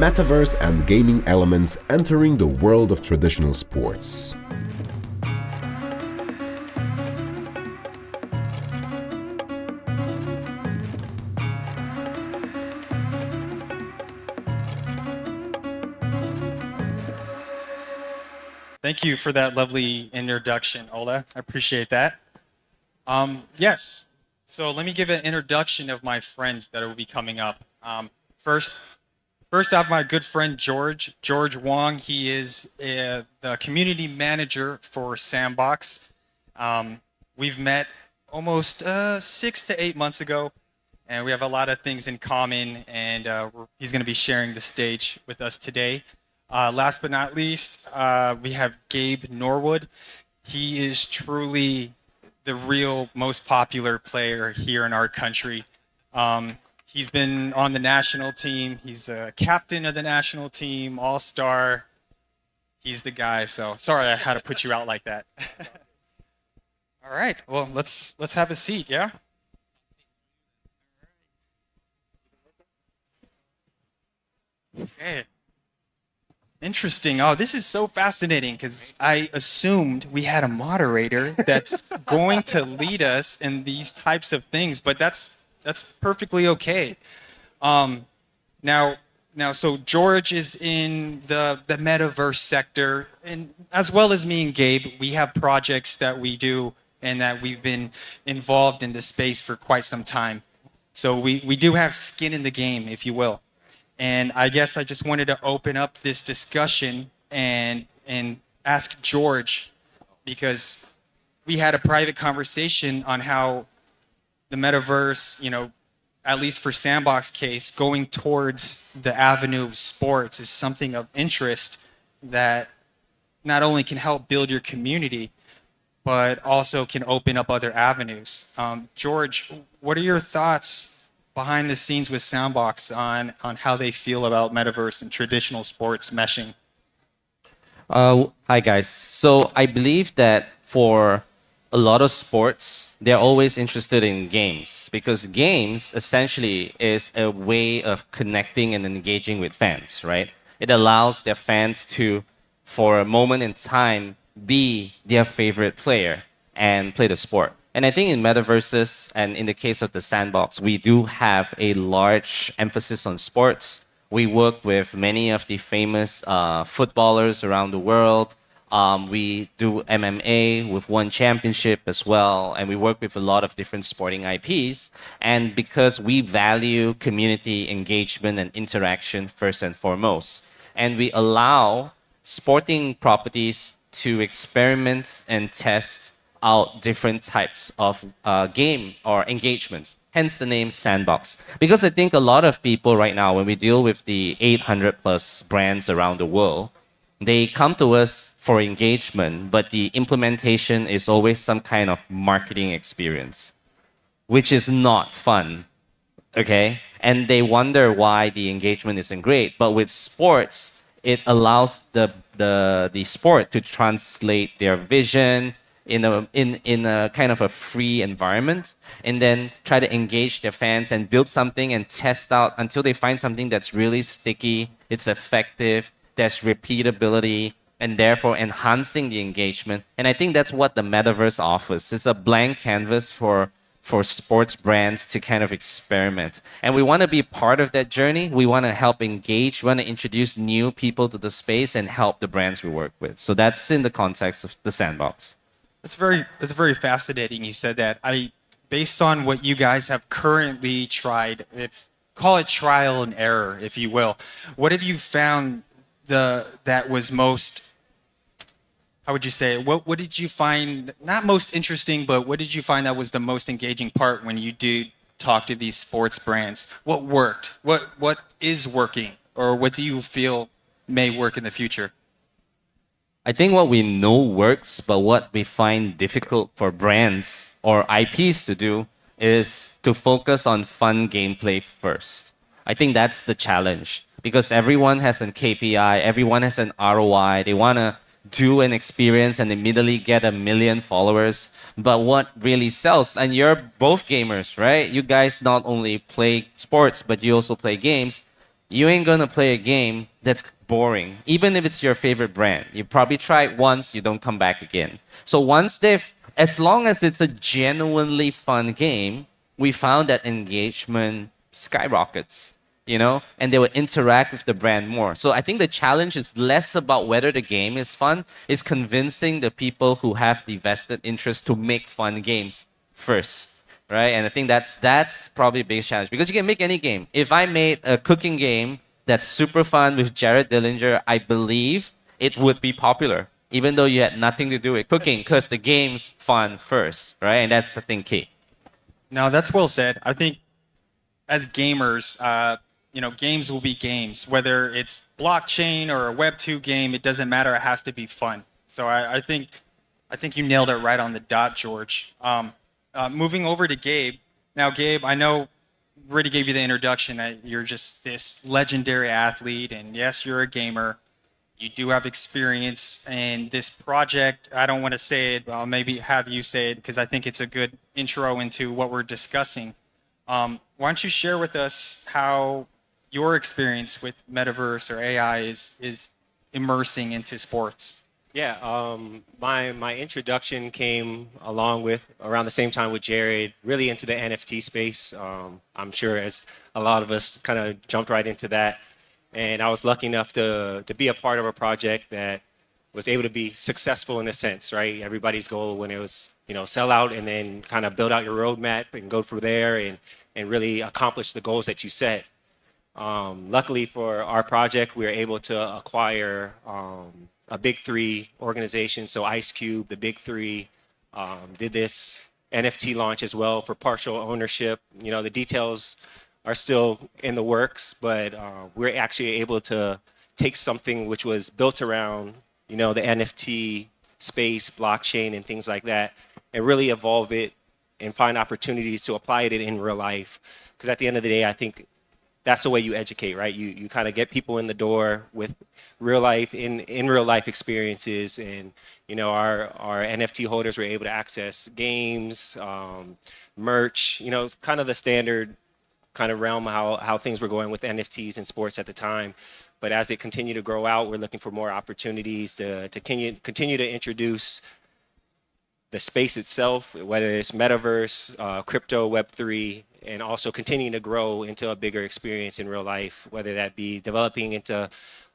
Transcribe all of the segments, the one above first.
Metaverse and gaming elements entering the world of traditional sports. Thank you for that lovely introduction, Ola. I appreciate that. Yes, so let me give an introduction of my friends that will be coming up. First, first I have my good friend George Wong. He is the community manager for Sandbox. We've met almost 6 to 8 months ago, and we have a lot of things in common, and he's going to be sharing the stage with us today. Last but not least, we have Gabe Norwood. He is truly the real most popular player here in our country. He's been on the national team. He's a captain of the national team, all-star. He's the guy. So sorry I had to put you out like that. All right. Well, let's have a seat. Yeah. Okay. Interesting. Oh, this is so fascinating because I assumed we had a moderator that's going to lead us in these types of things, but that's perfectly okay. Um, now, so George is in the metaverse sector, and as well as me and Gabe, we have projects that we do and that we've been involved in this space for quite some time. So we do have skin in the game, if you will. And I guess I just wanted to open up this discussion and ask George, because we had a private conversation on how the metaverse, at least for Sandbox case, going towards the avenue of sports is something of interest that not only can help build your community, but also can open up other avenues. George, what are your thoughts behind the scenes with Sandbox on how they feel about metaverse and traditional sports meshing? Hi guys. So I believe that for a lot of sports, they're always interested in games because games essentially is a way of connecting and engaging with fans, right? It allows their fans to, for a moment in time, be their favorite player and play the sport. And I think in metaverses and in the case of the Sandbox, we do have a large emphasis on sports. We work with many of the famous footballers around the world. We do MMA with one championship as well. And we work with a lot of different sporting IPs. And because we value community engagement and interaction first and foremost, and we allow sporting properties to experiment and test out different types of game or engagements. Hence the name Sandbox. Because I think a lot of people right now, when we deal with the 800 plus brands around the world, they come to us for engagement, but the implementation is always some kind of marketing experience, which is not fun. Okay? And they wonder why the engagement isn't great. But with sports, it allows the sport to translate their vision in a kind of a free environment, and then try to engage their fans and build something and test out until they find something that's really sticky, it's effective, there's repeatability, and therefore enhancing the engagement. And I think that's what the metaverse offers. It's a blank canvas for sports brands to kind of experiment. And we want to be part of that journey. We want to help engage, we want to introduce new people to the space and help the brands we work with. So that's in the context of the Sandbox. That's very fascinating. You said that. Based on what you guys have currently tried, call it trial and error, if you will. What have you found that was most, how would you say it? What did you find, not most interesting, but what did you find that was the most engaging part when you did talk to these sports brands? What worked? What is working? Or what do you feel may work in the future? I think what we know works, but what we find difficult for brands or IPs to do is to focus on fun gameplay first. I think that's the challenge because everyone has an KPI, everyone has an ROI. They want to do an experience and immediately get 1 million followers. But what really sells, and you're both gamers, right? You guys not only play sports, but you also play games. you ain't gonna play a game that's boring, even if it's your favorite brand. You probably try it once, you don't come back again. So once as long as it's a genuinely fun game, we found that engagement skyrockets, and they would interact with the brand more. So I think the challenge is less about whether the game is fun, it's convincing the people who have the vested interest to make fun games first. Right, and I think that's probably the biggest challenge because you can make any game. If I made a cooking game that's super fun with Jared Dillinger, I believe it would be popular, even though you had nothing to do with cooking, because the game's fun first, right? And that's the thing key. No, that's well said. I think as gamers, games will be games. Whether it's blockchain or a Web2 game, it doesn't matter. It has to be fun. So I think you nailed it right on the dot, George. Moving over to Gabe. Now, Gabe, I know I already gave you the introduction that you're just this legendary athlete, and yes, you're a gamer. You do have experience in this project. I don't want to say it. I'll maybe have you say it because I think it's a good intro into what we're discussing. Why don't you share with us how your experience with Metaverse or AI is immersing into sports? Yeah, my introduction came along with around the same time with Jared, really into the NFT space. I'm sure as a lot of us kind of jumped right into that. And I was lucky enough to be a part of a project that was able to be successful in a sense, right? Everybody's goal when it was, sell out and then kind of build out your roadmap and go from there and really accomplish the goals that you set. Luckily for our project, we were able to acquire a big three organization. So Ice Cube, the big three, did this NFT launch as well for partial ownership. The details are still in the works, but we're actually able to take something which was built around, the NFT space, blockchain, and things like that, and really evolve it and find opportunities to apply it in real life. Because at the end of the day, I think that's the way you educate, right? You kind of get people in the door with real life, in real life experiences. And, our NFT holders were able to access games, merch, kind of the standard kind of realm, how things were going with NFTs in sports at the time. But as it continued to grow out, we're looking for more opportunities to continue to introduce the space itself, whether it's Metaverse, crypto, Web3, and also continuing to grow into a bigger experience in real life, whether that be developing into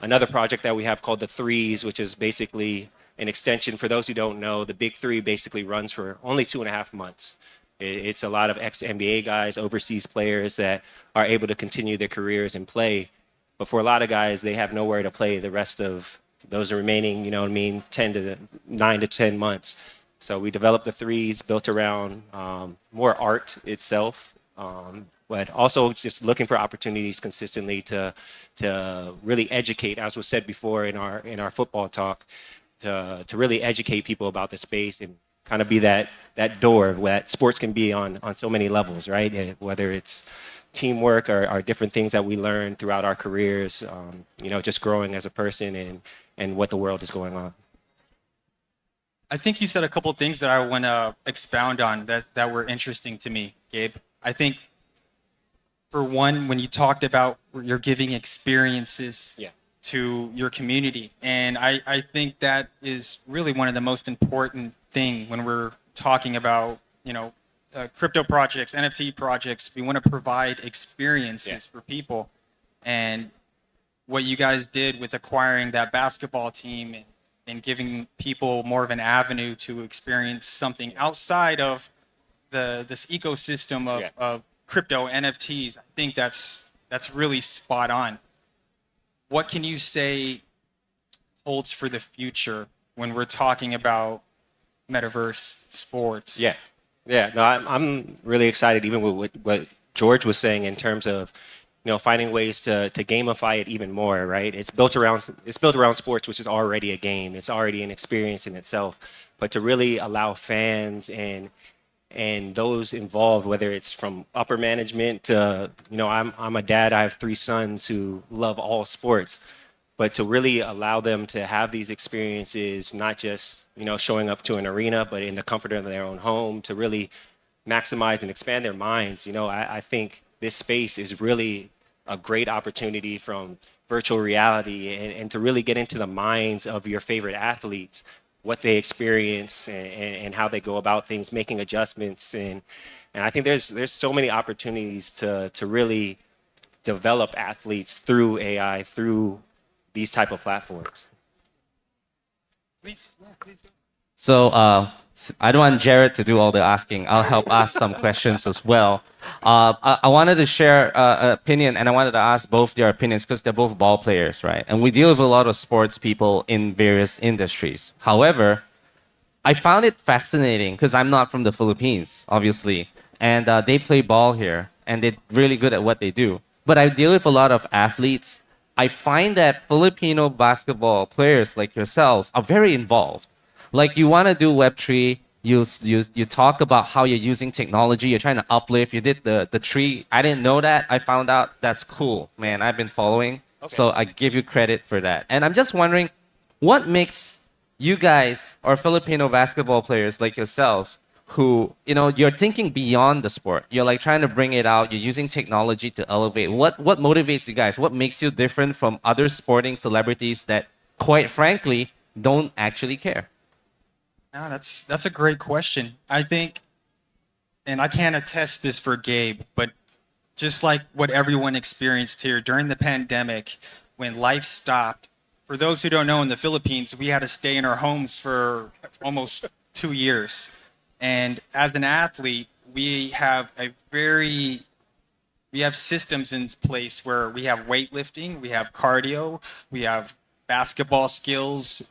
another project that we have called the Threes, which is basically an extension. For those who don't know, the Big Three basically runs for only 2.5 months. It's a lot of ex-NBA guys, overseas players that are able to continue their careers and play. But for a lot of guys, they have nowhere to play the rest of those remaining, 9 to 10 months. So we developed the Threes built around more art itself, but also just looking for opportunities consistently to really educate, as was said before in our football talk, to really educate people about the space and kind of be that door that sports can be on so many levels, right? And whether it's teamwork or different things that we learn throughout our careers, just growing as a person and what the world is going on. I think you said a couple of things that I want to expound on that were interesting to me, Gabe. I think, for one, when you talked about you're giving experiences to your community, and I think that is really one of the most important thing when we're talking about, crypto projects, NFT projects. We want to provide experiences for people, and what you guys did with acquiring that basketball team and giving people more of an avenue to experience something outside of this ecosystem of crypto NFTs. I think that's really spot on. What can you say holds for the future when we're talking about Metaverse sports? Yeah. No, I'm really excited, even with what George was saying in terms of, finding ways to gamify it even more, right? It's built around sports, which is already a game. It's already an experience in itself. But to really allow fans and those involved, whether it's from upper management to, I'm a dad, I have 3 sons who love all sports, but to really allow them to have these experiences, not just, showing up to an arena, but in the comfort of their own home, to really maximize and expand their minds. I think this space is really a great opportunity from virtual reality and to really get into the minds of your favorite athletes, what they experience and how they go about things, making adjustments. And I think there's so many opportunities to really develop athletes through AI, through these type of platforms. So I don't want Jared to do all the asking. I'll help ask some questions as well. I wanted to share an opinion, and I wanted to ask both their opinions because they're both ball players, right? And we deal with a lot of sports people in various industries. However, I found it fascinating because I'm not from the Philippines, obviously, and they play ball here, and they're really good at what they do. But I deal with a lot of athletes. I find that Filipino basketball players like yourselves are very involved. Like you want to do Web3, you talk about how you're using technology, you're trying to uplift. You did the tree. I didn't know that. I found out. That's cool, man. I've been following. Okay. So I give you credit for that. And I'm just wondering, what makes you guys or Filipino basketball players like yourself who, you're thinking beyond the sport. You're like trying to bring it out. You're using technology to elevate. What motivates you guys? What makes you different from other sporting celebrities that, quite frankly, don't actually care? No, that's a great question. I think, and I can't attest this for Gabe, but just like what everyone experienced here during the pandemic, when life stopped, for those who don't know, in the Philippines, we had to stay in our homes for almost 2 years. And as an athlete, we have systems in place where we have weightlifting, we have cardio, we have basketball skills,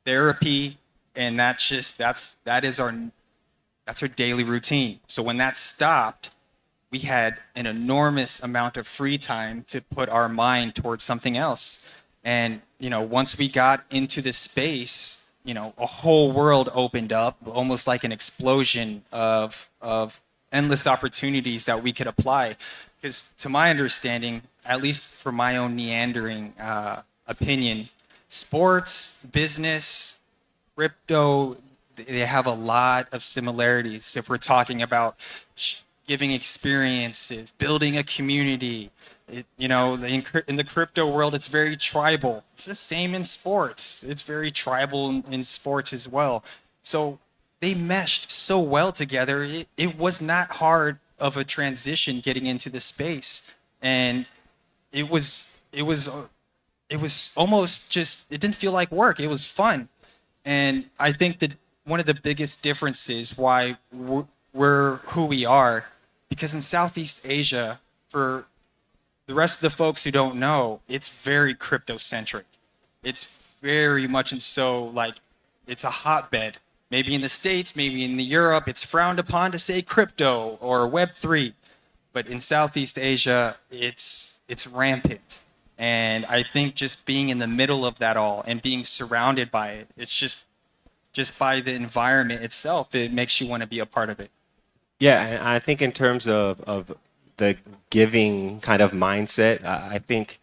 therapy, and that's our daily routine. So when that stopped, we had an enormous amount of free time to put our mind towards something else. And once we got into this space, a whole world opened up, almost like an explosion of endless opportunities that we could apply. Because to my understanding, at least for my own meandering opinion, sports, business, crypto, they have a lot of similarities. If we're talking about giving experiences, building a community, in the crypto world, it's very tribal. It's the same in sports. It's very tribal in sports as well. So they meshed so well together. It was not hard of a transition getting into the space, and it was almost just, it didn't feel like work. It was fun. And I think that one of the biggest differences why we're who we are, because in Southeast Asia, for the rest of the folks who don't know, it's very crypto-centric. It's very much, and so like it's a hotbed. Maybe in the States, maybe in Europe, it's frowned upon to say crypto or Web3. But in Southeast Asia, it's rampant. And I think just being in the middle of that all and being surrounded by it, it's just by the environment itself, it makes you want to be a part of it. Yeah, and I think in terms of the giving kind of mindset, I think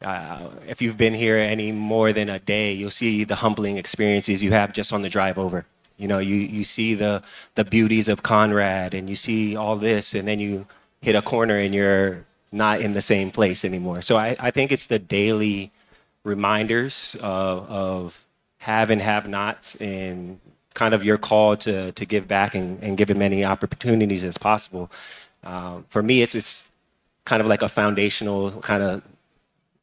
if you've been here any more than a day, you'll see the humbling experiences you have just on the drive over. You see the beauties of Conrad, and you see all this, and then you hit a corner and you're not in the same place anymore. So I think it's the daily reminders of have and have nots, and kind of your call to give back and give as many opportunities as possible. For me, it's kind of like a foundational kind of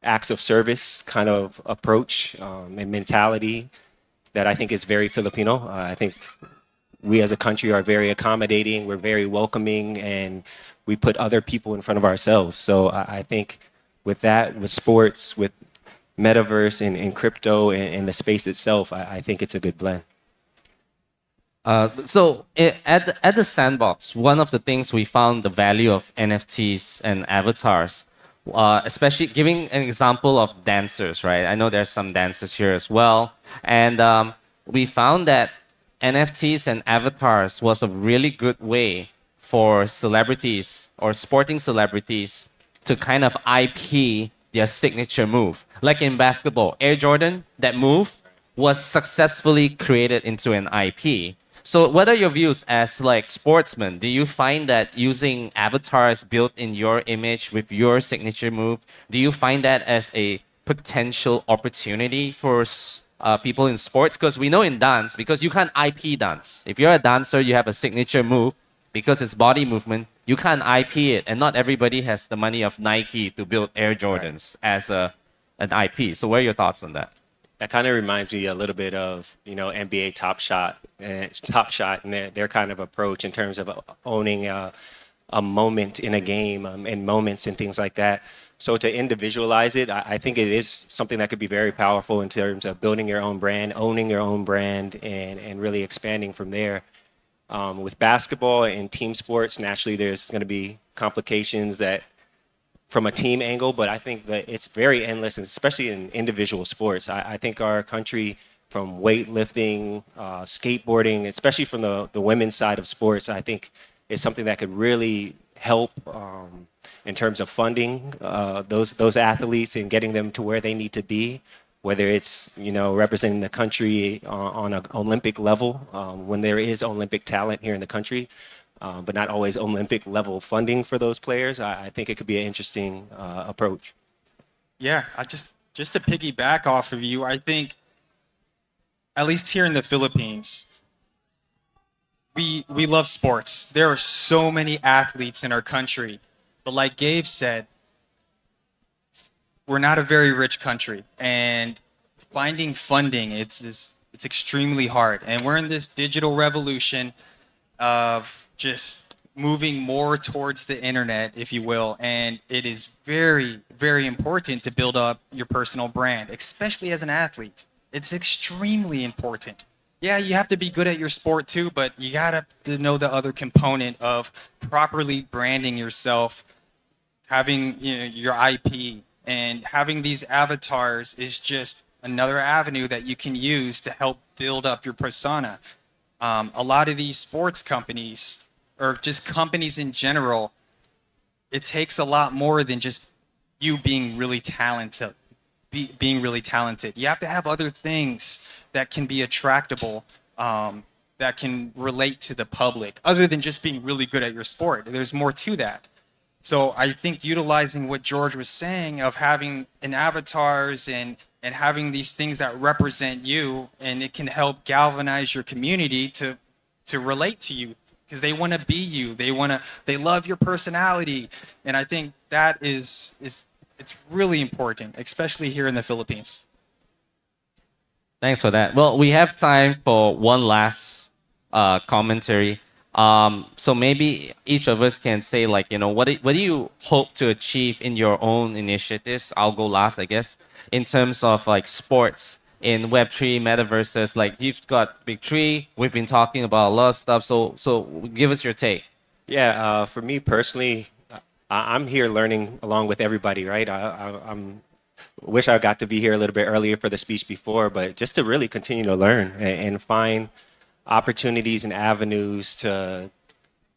acts of service kind of approach and mentality that I think is very Filipino. I think we as a country are very accommodating, we're very welcoming, and we put other people in front of ourselves. So I think with that, with sports, with Metaverse and crypto and the space itself, I think it's a good blend. So at the Sandbox, one of the things we found the value of NFTs and avatars, especially giving an example of dancers, right? I know there's some dancers here as well. And we found that NFTs and avatars was a really good way for celebrities or sporting celebrities to kind of IP their signature move. Like in basketball, Air Jordan, that move was successfully created into an IP. So what are your views as like sportsmen? Do you find that using avatars built in your image with your signature move, do you find that as a potential opportunity for people in sports? Because we know in dance, because you can't IP dance. If you're a dancer, you have a signature move because it's body movement. You can't IP it, and not everybody has the money of Nike to build Air Jordans as an IP. So what are your thoughts on that? That kind of reminds me a little bit of, NBA Top Shot, and their kind of approach in terms of owning a moment in a game, and moments and things like that. So to individualize it, I think it is something that could be very powerful in terms of building your own brand, owning your own brand, and really expanding from there. With basketball and team sports, naturally there's going to be complications that from a team angle, but I think that it's very endless, and especially in individual sports. I think our country, from weightlifting, skateboarding, especially from the women's side of sports, I think is something that could really help in terms of funding those athletes and getting them to where they need to be, whether it's representing the country on an Olympic level when there is Olympic talent here in the country, but not always Olympic level funding for those players. I think it could be an interesting approach. Yeah, I just to piggyback off of you, I think at least here in the Philippines, we love sports. There are so many athletes in our country, but like Gabe said, we're not a very rich country, and finding funding it's extremely hard. And we're in this digital revolution of just moving more towards the internet, if you will, and it is very, very important to build up your personal brand, especially as an athlete. It's extremely important. Yeah, you have to be good at your sport too, but you gotta know the other component of properly branding yourself, having your IP, and having these avatars is just another avenue that you can use to help build up your persona. A lot of these sports companies, or just companies in general, it takes a lot more than just you being really talented. Being really talented, you have to have other things that can be attractable, that can relate to the public, other than just being really good at your sport. There's more to that. So I think utilizing what George was saying of having an avatars and having these things that represent you, and it can help galvanize your community to relate to you, because they want to be you. They love your personality. And I think that is it's really important, especially here in the Philippines. Thanks for that. Well, we have time for one last commentary. So maybe each of us can say, like, what do you hope to achieve in your own initiatives? I'll go last, I guess, in terms of like sports in Web3, metaverses. Like, you've got Big Tree. We've been talking about a lot of stuff. So give us your take. Yeah, for me personally, I'm here learning along with everybody, right? I'm wish I got to be here a little bit earlier for the speech before, but just to really continue to learn and find opportunities and avenues to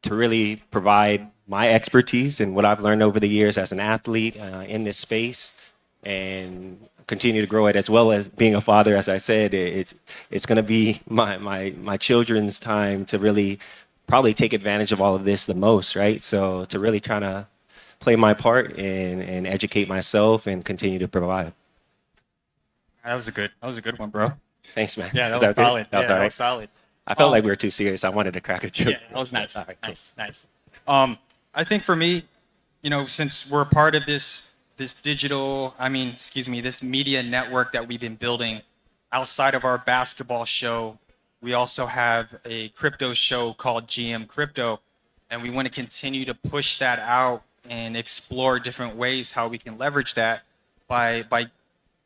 really provide my expertise and what I've learned over the years as an athlete in this space, and continue to grow it, as well as being a father. As I said, it's going to be my children's time to really probably take advantage of all of this the most, right? So to really try to play my part and educate myself and continue to provide. That was a good one, bro. Thanks, man. Yeah, that was solid. That was Yeah, all that right. was solid. I felt like we were too serious. I wanted to crack a joke. Yeah, that was nice. All right, cool. Nice. I think for me, since we're part of this this media network that we've been building outside of our basketball show, we also have a crypto show called GM Crypto, and we want to continue to push that out and explore different ways how we can leverage that by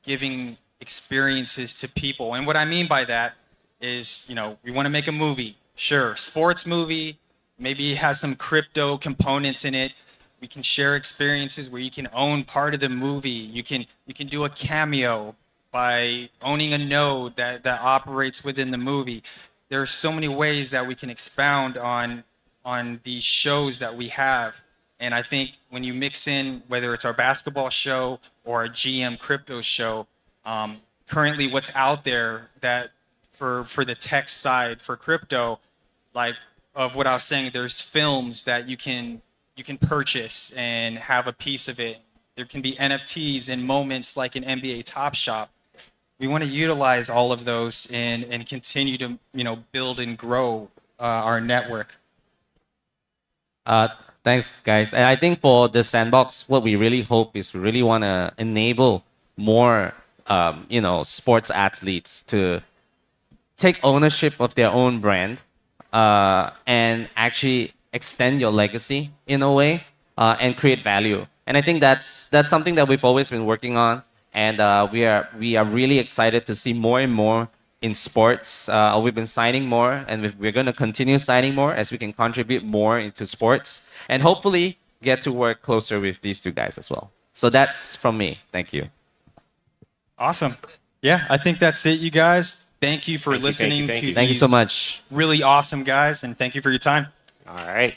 giving experiences to people. And what I mean by that is, we want to make a movie. Sure, sports movie, maybe it has some crypto components in it. We can share experiences where you can own part of the movie. You can do a cameo by owning a node that operates within the movie. There are so many ways that we can expound on these shows that we have. And I think when you mix in, whether it's our basketball show or a GM crypto show, currently what's out there that for the tech side for crypto like of what I was saying. There's films that you can purchase and have a piece of it. There can be NFTs in moments like an NBA Top Shop. We want to utilize all of those and continue to build and grow our network. Uh, Thanks, guys. And I think for the Sandbox, what we really hope is we really want to enable more, sports athletes to take ownership of their own brand and actually extend your legacy in a way and create value. And I think that's something that we've always been working on, and we are really excited to see more and more in sports. We've been signing more, and we're going to continue signing more as we can contribute more into sports, and hopefully get to work closer with these two guys as well. So that's from me. Thank you. Awesome. Yeah, I think that's it, you guys. Thank you for Thank you, thank you, listening thank to you. Thank you these so much. really awesome guys, and thank you for your time. All right.